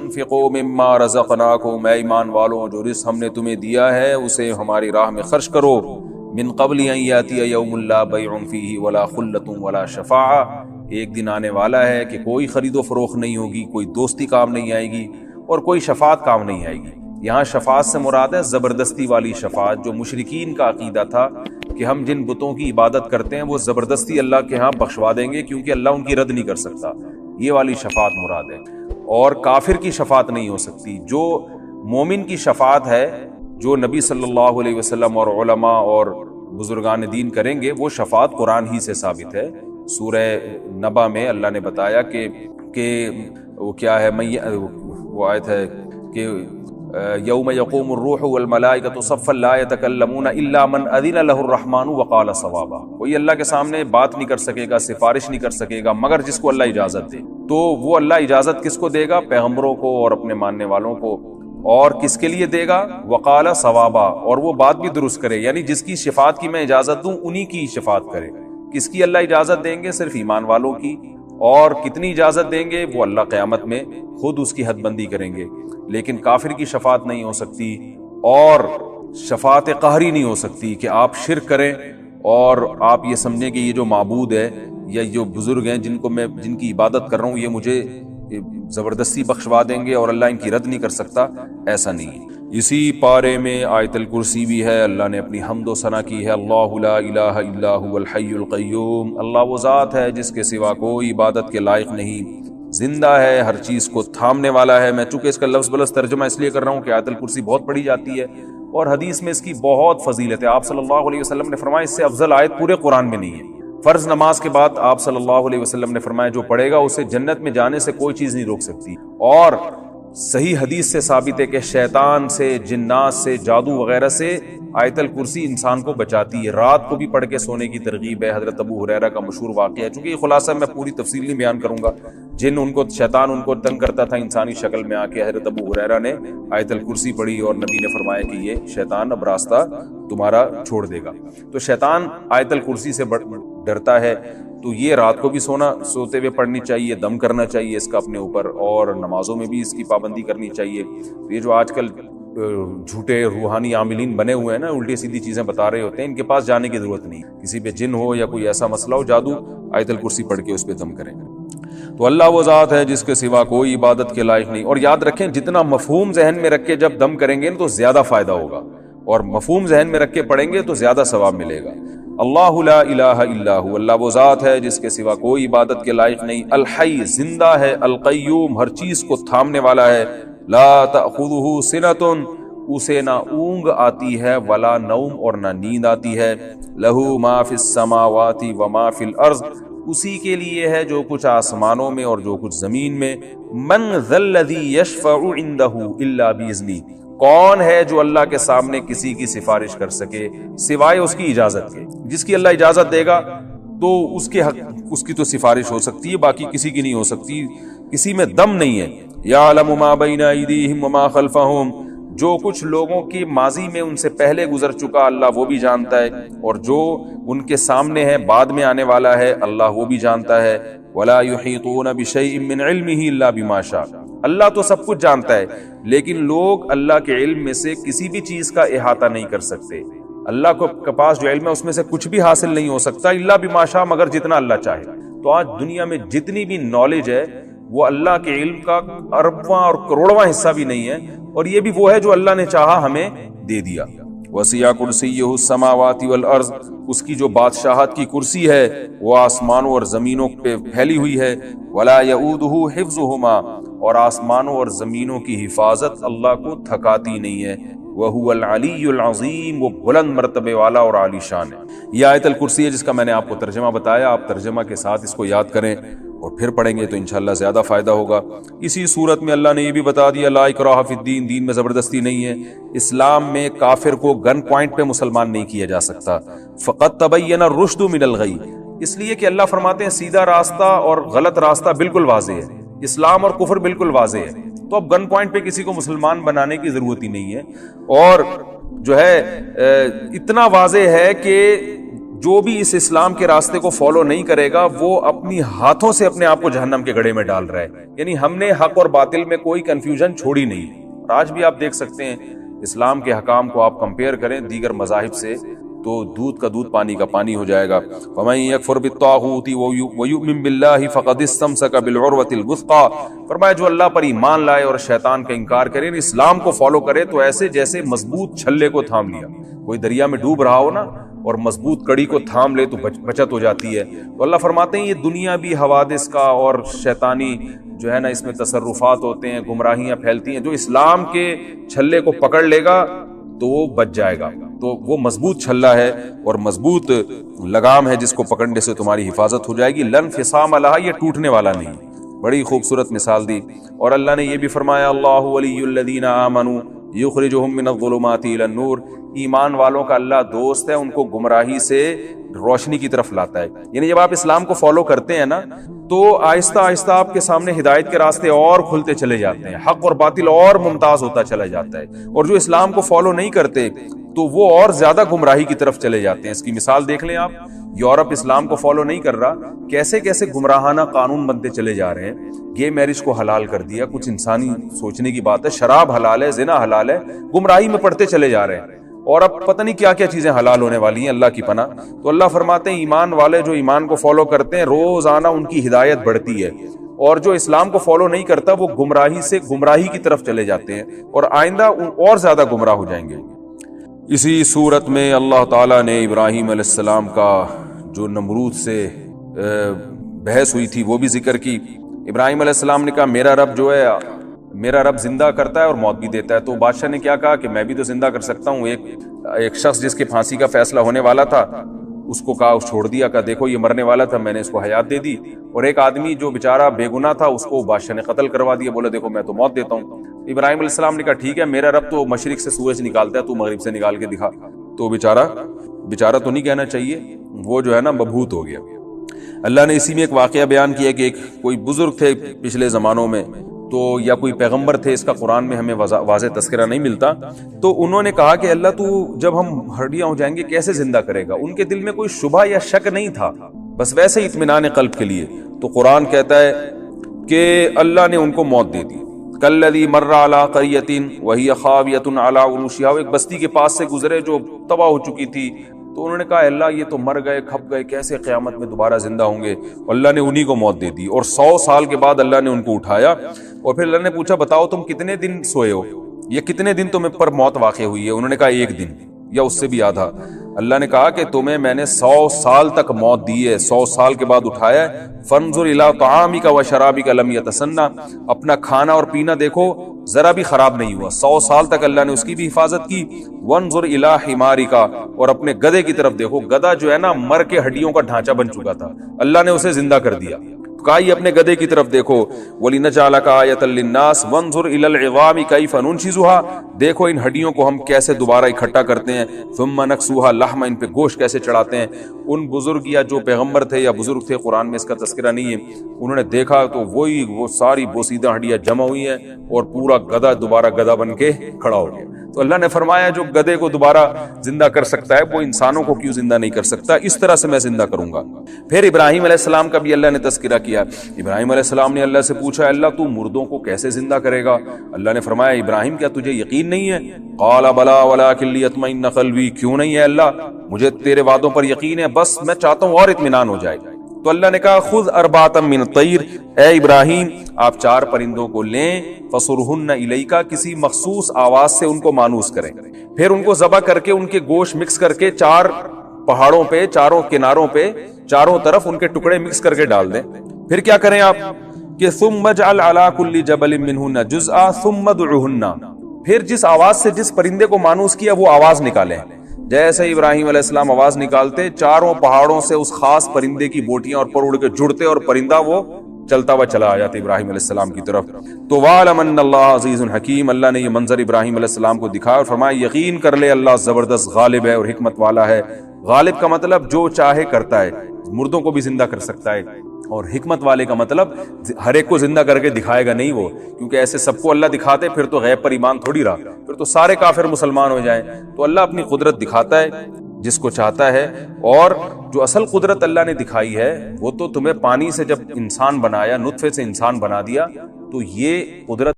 انفقوا مما رزقناکم، اے ایمان والوں جو رزق ہم نے تمہیں دیا ہے اسے ہماری راہ میں خرچ کرو، من قبل ان یاتی یوم لا بیع فیہ ولا خلۃ ولا شفاعہ، ایک دن آنے والا ہے کہ کوئی خرید و فروخت نہیں ہوگی، کوئی دوستی کام نہیں آئے گی اور کوئی شفاعت کام نہیں آئے گی۔ یہاں شفاعت سے مراد ہے زبردستی والی شفاعت، جو مشرکین کا عقیدہ تھا کہ ہم جن بتوں کی عبادت کرتے ہیں وہ زبردستی اللہ کے ہاں بخشوا دیں گے کیونکہ اللہ ان کی رد نہیں کر سکتا، یہ والی شفاعت مراد ہے۔ اور کافر کی شفاعت نہیں ہو سکتی، جو مومن کی شفاعت ہے، جو نبی صلی اللہ علیہ وسلم اور علماء اور بزرگان دین کریں گے، وہ شفاعت قرآن ہی سے ثابت ہے۔ سورہ نبا میں اللہ نے بتایا کہ وہ کیا ہے، وہ آیت ہے کہ یوم یقوم الروح والملائکۃ صفا لا یتکلمون الا من اذن له الرحمن وقال صوابا، کوئی اللہ کے سامنے بات نہیں کر سکے گا، سفارش نہیں کر سکے گا مگر جس کو اللہ اجازت دے۔ تو وہ اللہ اجازت کس کو دے گا؟ پیغمبروں کو اور اپنے ماننے والوں کو۔ اور کس کے لیے دے گا؟ وقال صوابا، اور وہ بات بھی درست کرے، یعنی جس کی شفاعت کی میں اجازت دوں انہی کی شفاعت کرے۔ کس کی اللہ اجازت دیں گے؟ صرف ایمان والوں کی۔ اور کتنی اجازت دیں گے؟ وہ اللہ قیامت میں خود اس کی حد بندی کریں گے۔ لیکن کافر کی شفاعت نہیں ہو سکتی، اور شفاعت قہری نہیں ہو سکتی کہ آپ شرک کریں اور آپ یہ سمجھیں کہ یہ جو معبود ہے یا جو بزرگ ہیں جن کی عبادت کر رہا ہوں یہ مجھے زبردستی بخشوا دیں گے اور اللہ ان کی رد نہیں کر سکتا، ایسا نہیں ہے۔ اسی پارے میں آیت الکرسی بھی ہے، اللہ نے اپنی حمد و ثنا کی ہے، اللہ لا الہ الا هو الحی القیوم، اللہ وہ ذات ہے جس کے سوا کوئی عبادت کے لائق نہیں، زندہ ہے، ہر چیز کو تھامنے والا ہے۔ میں چونکہ اس کا لفظ بلفظ ترجمہ اس لیے کر رہا ہوں کہ آیت الکرسی بہت پڑھی جاتی ہے اور حدیث میں اس کی بہت فضیلت ہے۔ آپ صلی اللہ علیہ وسلم نے فرمایا اس سے افضل آیت پورے قرآن میں نہیں ہے۔ فرض نماز کے بعد آپ صلی اللہ علیہ وسلم نے فرمایا جو پڑھے گا اسے جنت میں جانے سے کوئی چیز نہیں روک سکتی۔ اور صحیح حدیث سے ثابت ہے کہ شیطان سے، جنات سے، جادو وغیرہ سے آیت الکرسی انسان کو بچاتی ہے۔ رات کو بھی پڑھ کے سونے کی ترغیب ہے، حضرت ابو ہریرہ کا مشہور واقعہ ہے۔ چونکہ یہ خلاصہ میں پوری تفصیل نہیں بیان کروں گا، شیطان ان کو تنگ کرتا تھا انسانی شکل میں آ کے، حضرت ابو ہریرہ نے آیت الکرسی پڑھی اور نبی نے فرمایا کہ یہ شیطان اب راستہ تمہارا چھوڑ دے گا۔ تو شیطان آیت الکرسی سے ڈرتا ہے، تو یہ رات کو بھی سوتے ہوئے پڑھنی چاہیے، دم کرنا چاہیے اس کا اپنے اوپر، اور نمازوں میں بھی اس کی پابندی کرنی چاہیے۔ یہ جو آج کل جھوٹے روحانی عاملین بنے ہوئے ہیں نا، الٹی سیدھی چیزیں بتا رہے ہوتے ہیں، ان کے پاس جانے کی ضرورت نہیں۔ کسی پہ جن ہو یا کوئی ایسا مسئلہ ہو، جادو، آیت الکرسی پڑھ کے اس پہ دم کریں۔ تو اللہ وہ ذات ہے جس کے سوا کوئی عبادت کے لائق نہیں۔ اور یاد رکھیں جتنا مفہوم ذہن میں رکھ کے جب دم کریں گے تو زیادہ فائدہ ہوگا، اور مفہوم ذہن میں رکھ کے پڑھیں گے تو زیادہ ثواب ملے گا۔ اللہ لا الہ الا هو، اللہ وہ ذات ہے جس کے سوا کوئی عبادت کے لائق نہیں، الحی، زندہ ہے، القیوم، ہر چیز کو تھامنے والا ہے، لا تأخذہ سنۃ، اسے نہ اونگ آتی ہے، ولا نوم، اور نہ نیند آتی ہے، لہ ما فی السماوات وما فی الارض، اسی کے لیے ہے جو کچھ آسمانوں میں اور جو کچھ زمین میں، من ذا الذی یشفع عندہ الا باذنہ، کون ہے جو اللہ کے سامنے کسی کی سفارش کر سکے سوائے اس کی اجازت کے؟ جس کی اللہ اجازت دے گا تو اس کے حق، اس کی تو سفارش ہو سکتی ہے، باقی کسی کی نہیں ہو سکتی، کسی میں دم نہیں ہے۔ یعلم ما بین ایدیہم وما خلفہم، جو کچھ لوگوں کی ماضی میں ان سے پہلے گزر چکا اللہ وہ بھی جانتا ہے، اور جو ان کے سامنے ہے بعد میں آنے والا ہے اللہ وہ بھی جانتا ہے۔ ولا یحیطون بشیء من علمہ الا بما شاء، اللہ تو سب کچھ جانتا ہے لیکن لوگ اللہ کے علم میں سے کسی بھی چیز کا احاطہ نہیں کر سکتے۔ اللہ کے پاس جو علم ہے اس میں سے کچھ بھی حاصل نہیں ہو سکتا الا بما شاء، مگر جتنا اللہ چاہے۔ تو آج دنیا میں جتنی بھی نالج ہے وہ اللہ کے علم کا اربواں اور کروڑواں حصہ بھی نہیں ہے، اور یہ بھی وہ ہے جو اللہ نے چاہا ہمیں دے دیا۔ وسیع کرسیہ السماوات والارض، اس کی جو بادشاہت کی کرسی ہے وہ آسمانوں اور زمینوں پہ پھیلی ہوئی ہے۔ ولا یؤودہ حفظہما، اور آسمانوں اور زمینوں کی حفاظت اللہ کو تھکاتی نہیں ہے۔ وہو العلی العظیم، وہ بلند مرتبے والا اور عالی شان ہے۔ یہ آیت الکرسی ہے جس کا میں نے آپ کو ترجمہ بتایا، آپ ترجمہ کے ساتھ اس کو یاد کریں اور پھر پڑھیں گے تو انشاءاللہ زیادہ فائدہ ہوگا۔ اسی صورت میں اللہ نے یہ بھی بتا دیا لا اکراہ فی الدین، دین میں زبردستی نہیں ہے۔ اسلام میں کافر کو گن پوائنٹ پہ مسلمان نہیں کیا جا سکتا۔ فقط تبین الرشد من الغی، اس لیے کہ اللہ فرماتے ہیں سیدھا راستہ اور غلط راستہ بالکل واضح ہے، اسلام اور کفر بالکل واضح ہے، تو اب گن پوائنٹ پہ کسی کو مسلمان بنانے کی ضرورت ہی نہیں ہے۔ اور جو ہے اتنا واضح ہے کہ جو بھی اس اسلام کے راستے کو فالو نہیں کرے گا وہ اپنی ہاتھوں سے اپنے آپ کو جہنم کے گڑھے میں ڈال رہا ہے. یعنی ہم نے حق اور باطل میں کوئی کنفیوژن چھوڑی نہیں. آج بھی آپ دیکھ سکتے ہیں اسلام کے حکام کو آپ کمپیئر کریں دیگر مذاہب سے تو دودھ کا دودھ پانی کا پانی ہو جائے گا. فَمَن يَكْفُرْ بِالطَّاغُوتِ وَيُؤْمِن بِاللَّهِ فَقَدِ اسْتَمْسَكَ بِالْعُرْوَةِ الْوُثْقَىٰ. فرمایا جو اللہ پر ایمان لائے اور شیطان کا انکار کرے، اسلام کو فالو کرے تو ایسے جیسے مضبوط چھلے کو تھام لیا. کوئی دریا میں ڈوب رہا ہو نا اور مضبوط کڑی کو تھام لے تو بچت ہو جاتی ہے. تو اللہ فرماتے ہیں یہ دنیا بھی حوادث کا اور شیطانی جو ہے نا اس میں تصرفات ہوتے ہیں، گمراہیاں پھیلتی ہیں. جو اسلام کے چھلے کو پکڑ لے گا تو وہ بچ جائے گا. تو وہ مضبوط چھلا ہے اور مضبوط لگام ہے جس کو پکڑنے سے تمہاری حفاظت ہو جائے گی. لن فصام لہا، یہ ٹوٹنے والا نہیں. بڑی خوبصورت مثال دی. اور اللہ نے یہ بھی فرمایا اللہ ولی الذین آمنوا یخرجہم من الظلمات الی النور. ایمان والوں کا اللہ دوست ہے، ان کو گمراہی سے روشنی کی طرف لاتا ہے. یعنی جب آپ اسلام کو فالو کرتے ہیں نا تو آہستہ آہستہ آپ کے سامنے ہدایت کے راستے اور کھلتے چلے جاتے ہیں، حق اور باطل اور ممتاز ہوتا چلا جاتا ہے. اور جو اسلام کو فالو نہیں کرتے تو وہ اور زیادہ گمراہی کی طرف چلے جاتے ہیں. اس کی مثال دیکھ لیں آپ. یورپ اسلام کو فالو نہیں کر رہا، کیسے کیسے گمراہانہ قانون بنتے چلے جا رہے ہیں. گے میرج کو حلال کر دیا، کچھ انسانی سوچنے کی بات ہے. شراب حلال ہے، زنا حلال ہے، گمراہی میں پڑتے چلے جا رہے ہیں. اور اب پتہ نہیں کیا کیا چیزیں حلال ہونے والی ہیں، اللہ کی پناہ. تو اللہ فرماتے ہیں ایمان والے جو ایمان کو فالو کرتے ہیں روزانہ ان کی ہدایت بڑھتی ہے، اور جو اسلام کو فالو نہیں کرتا وہ گمراہی سے گمراہی کی طرف چلے جاتے ہیں اور آئندہ اور زیادہ گمراہ ہو جائیں گے. اسی صورت میں اللہ تعالیٰ نے ابراہیم علیہ السلام کا جو نمرود سے بحث ہوئی تھی وہ بھی ذکر کی. ابراہیم علیہ السلام نے کہا میرا رب جو ہے، میرا رب زندہ کرتا ہے اور موت بھی دیتا ہے. تو بادشاہ نے کیا کہا کہ میں بھی تو زندہ کر سکتا ہوں. ایک شخص جس کے پھانسی کا فیصلہ ہونے والا تھا اس کو کہا، چھوڑ دیا، کہ دیکھو یہ مرنے والا تھا، میں نے اس کو حیات دے دی. اور ایک آدمی جو بیچارہ بے گناہ تھا اس کو بادشاہ نے قتل کروا دیا، بولا دیکھو میں تو موت دیتا ہوں. ابراہیم علیہ السلام نے کہا ٹھیک ہے، میرا رب تو مشرق سے سورج نکالتا ہے، تو مغرب سے نکال کے دکھا. تو بیچارہ تو نہیں کہنا چاہیے، وہ جو ہے نا مبہوت ہو گیا. اللہ نے اسی میں ایک واقعہ بیان کیا کہ ایک کوئی بزرگ تھے پچھلے زمانوں میں، تو یا کوئی پیغمبر تھے، اس کا قرآن میں ہمیں واضح تذکرہ نہیں ملتا. تو انہوں نے کہا کہ اللہ تو جب ہم ہڈیاں ہو جائیں گے کیسے زندہ کرے گا. ان کے دل میں کوئی شبہ یا شک نہیں تھا، بس ویسے ہی اطمینان قلب کے لیے. تو قرآن کہتا ہے کہ اللہ نے ان کو موت دے دی. کالذی مر علی قریۃ وہی خاویۃ علی عروشہا. ایک بستی کے پاس سے گزرے جو تباہ ہو چکی تھی. تو انہوں نے کہا اللہ یہ تو مر گئے، کھپ گئے، کیسے قیامت میں دوبارہ زندہ ہوں گے. اللہ نے انہی کو موت دے دی اور 100 سال کے بعد اللہ نے ان کو اٹھایا. اور پھر اللہ نے پوچھا بتاؤ تم کتنے دن سوئے ہو، یہ کتنے دن تمہیں پر موت واقع ہوئی ہے. انہوں نے کہا 1 دن یا اس سے بھی آدھا. اللہ نے کہا کہ تمہیں میں نے 100 سال تک موت دی ہے، 100 سال کے بعد اٹھایا ہے. فانظر الی طعامک و شرابک لم یتسنہ. اپنا کھانا اور پینا دیکھو ذرا بھی خراب نہیں ہوا، 100 سال تک اللہ نے اس کی بھی حفاظت کی. وانظر الی حمارک. اور اپنے گدھے کی طرف دیکھو، گدھا جو ہے نا مر کے ہڈیوں کا ڈھانچہ بن چکا تھا، اللہ نے اسے زندہ کر دیا. کہا یہ اپنے گدھے کی طرف دیکھو. وَلِنَجْعَلَكَ آیَةً لِلنَّاسِ وَانظُرْ إِلَى الْعِظَامِ كَيْفَ نُنشِزُهَا. دیکھو ان ہڈیوں کو ہم کیسے دوبارہ اکٹھا کرتے ہیں. ثُمَّ نَكْسُوهَا لَحْمًا. ان پہ گوشت کیسے چڑھاتے ہیں. ان بزرگ یا جو پیغمبر تھے یا بزرگ تھے، قرآن میں اس کا تذکرہ نہیں ہے، انہوں نے دیکھا تو وہ ساری بوسیدہ ہڈیاں جمع ہوئی ہیں اور پورا گدھا دوبارہ گدھا بن کے کھڑا ہو گیا. تو اللہ نے فرمایا جو گدھے کو دوبارہ زندہ کر سکتا ہے وہ انسانوں کو کیوں زندہ نہیں کر سکتا. اس طرح سے میں زندہ کروں گا. پھر ابراہیم علیہ السلام کا بھی اللہ نے تذکرہ کیا. ابراہیم علیہ السلام نے اللہ سے پوچھا اللہ تو مردوں کو کیسے زندہ کرے گا. اللہ نے فرمایا ابراہیم کیا تجھے یقین نہیں ہے. قال بلا ولکن لیطمئن قلبی. کیوں نہیں ہے اللہ، مجھے تیرے وعدوں پر یقین ہے، بس میں چاہتا ہوں اور اطمینان ہو جائے. تو اللہ نے کہا خذ اربعۃ من الطیر. اے ابراہیم آپ 4 پرندوں کو لیں، فصرہن الیک. کسی مخصوص آواز سے ان کو مانوس کریں، پھر ان کو ذبح کر کے ان کے گوشت مکس کر کے 4 پہاڑوں پہ، چاروں کناروں پہ، چاروں طرف ان کے ٹکڑے مکس کر کے ڈال دیں. پھر کیا کریں آپ کہ ثم اجعل علی کل جبل منہن جزءا ثم ادعہن. پھر جس آواز سے جس پرندے کو مانوس کیا وہ آواز نکالیں. جیسے ابراہیم علیہ السلام آواز نکالتے، چاروں پہاڑوں سے اس خاص پرندے کی بوٹیاں اور پر اڑ کے جڑتے اور پرندہ وہ چلتا ہوا چلا آ جاتا ابراہیم علیہ السلام کی طرف. تو وَاعْلَمْ أَنَّ اللَّهَ عَزِيزٌ حَكِيمٌ. اللہ نے یہ منظر ابراہیم علیہ السلام کو دکھایا اور فرمایا یقین کر لے اللہ زبردست غالب ہے اور حکمت والا ہے. غالب کا مطلب جو چاہے کرتا ہے، مردوں کو بھی زندہ کر سکتا ہے. اور حکمت والے کا مطلب ہر ایک کو زندہ کر کے دکھائے گا نہیں وہ، کیونکہ ایسے سب کو اللہ دکھاتے پھر تو غیب پر ایمان تھوڑی رہا، پھر تو سارے کافر مسلمان ہو جائیں. تو اللہ اپنی قدرت دکھاتا ہے جس کو چاہتا ہے. اور جو اصل قدرت اللہ نے دکھائی ہے وہ تو تمہیں پانی سے جب انسان بنایا، نطفے سے انسان بنا دیا، تو یہ قدرت